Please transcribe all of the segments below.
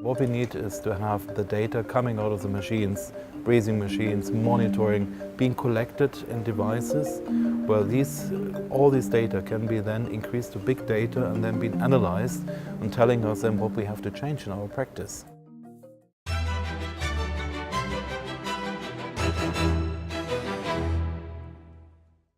What we need is to have the data coming out of the machines, breathing machines, monitoring, being collected in devices where all these data can be then increased to big data and then being analyzed and telling us then what we have to change in our practice.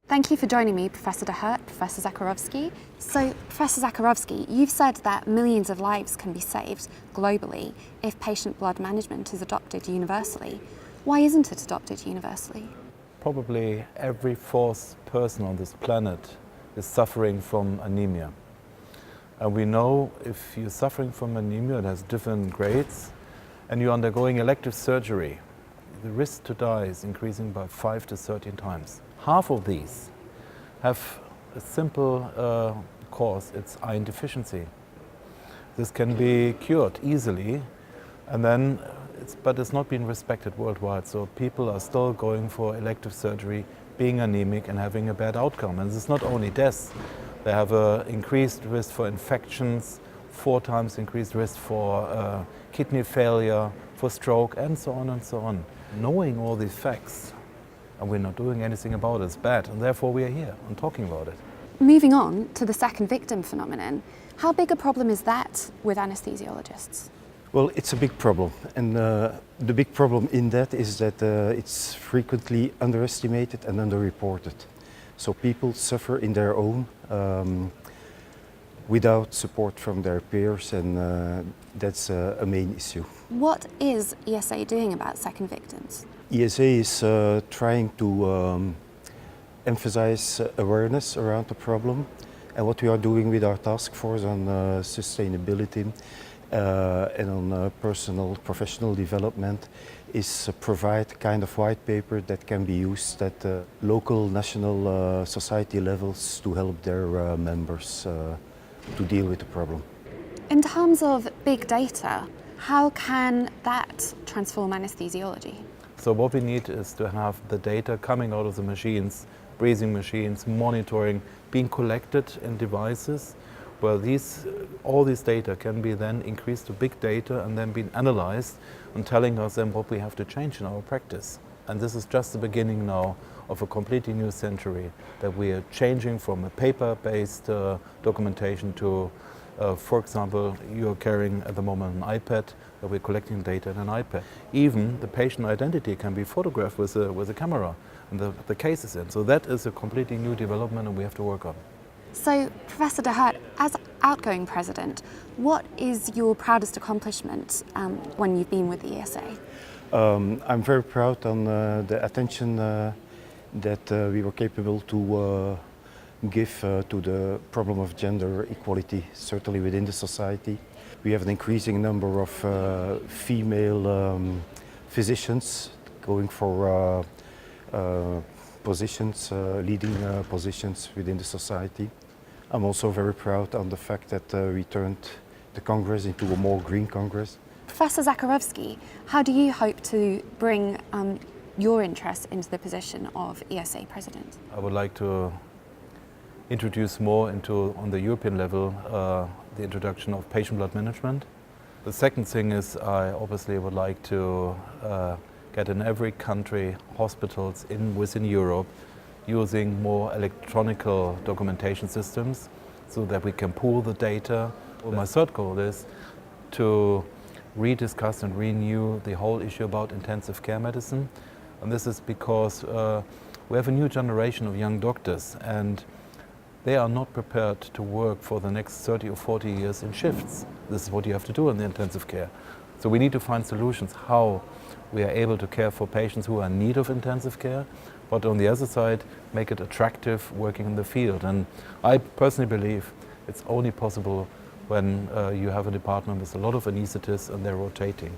Thank you for joining me, Professor De Hert, Professor Zacharowski. So, Professor Zacharowski, you've said that millions of lives can be saved globally if patient blood management is adopted universally. Why isn't it adopted universally? Probably every fourth person on this planet is suffering from anemia. And we know if you're suffering from anemia, it has different grades, and you're undergoing elective surgery, the risk to die is increasing by 5 to 13 times. Half of these have a simple cause, it's iron deficiency. This can be cured easily, but it's not being respected worldwide. So people are still going for elective surgery, being anemic and having a bad outcome. And it's not only deaths, they have an increased risk for infections, 4 times increased risk for kidney failure, for stroke, and so on and so on. Knowing all these facts, and we're not doing anything about it, it's bad, and therefore we are here and talking about it. Moving on to the second victim phenomenon, how big a problem is that with anaesthesiologists? Well, it's a big problem, and the big problem in that is that it's frequently underestimated and underreported. So people suffer in their own without support from their peers, and that's a main issue. What is ESA doing about second victims? ESA is trying to emphasize awareness around the problem, and what we are doing with our task force on sustainability and on professional development is provide kind of white paper that can be used at local, national, society levels to help their members to deal with the problem. In terms of big data, how can that transform anaesthesiology? So what we need is to have the data coming out of the machines, breathing machines, monitoring, being collected in devices where all these data can be then increased to big data and then being analyzed and telling us then what we have to change in our practice. And this is just the beginning now of a completely new century, that we are changing from a paper-based documentation to, for example, you're carrying at the moment an iPad, that we're collecting data in an iPad. Even the patient identity can be photographed with a camera and the case is in. So that is a completely new development and we have to work on. So, Professor De Hert, as outgoing president, what is your proudest accomplishment when you've been with the ESA? I'm very proud on the attention that we were capable to give to the problem of gender equality, certainly within the society. We have an increasing number of female physicians going for positions, leading positions within the society. I'm also very proud on the fact that we turned the Congress into a more green Congress. Professor Zacharowski, how do you hope to bring your interest into the position of ESA president? I would like to introduce more on the European level, the introduction of patient blood management. The second thing is I obviously would like to get in every country hospitals within Europe using more electronic documentation systems so that we can pool the data. Well, my third goal is to rediscuss and renew the whole issue about intensive care medicine. And this is because we have a new generation of young doctors and they are not prepared to work for the next 30 or 40 years in shifts. This is what you have to do in the intensive care. So we need to find solutions how we are able to care for patients who are in need of intensive care, but on the other side, make it attractive working in the field. And I personally believe it's only possible when you have a department with a lot of anaesthetists and they're rotating.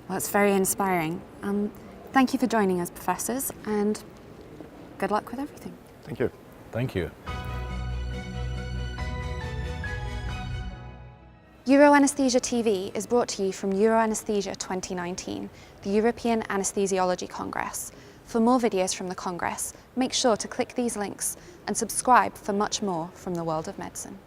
Well, it's very inspiring. Thank you for joining us, professors, and good luck with everything. Thank you. Thank you. EuroAnesthesia TV is brought to you from EuroAnesthesia 2019, the European Anaesthesiology Congress. For more videos from the Congress, make sure to click these links and subscribe for much more from the world of medicine.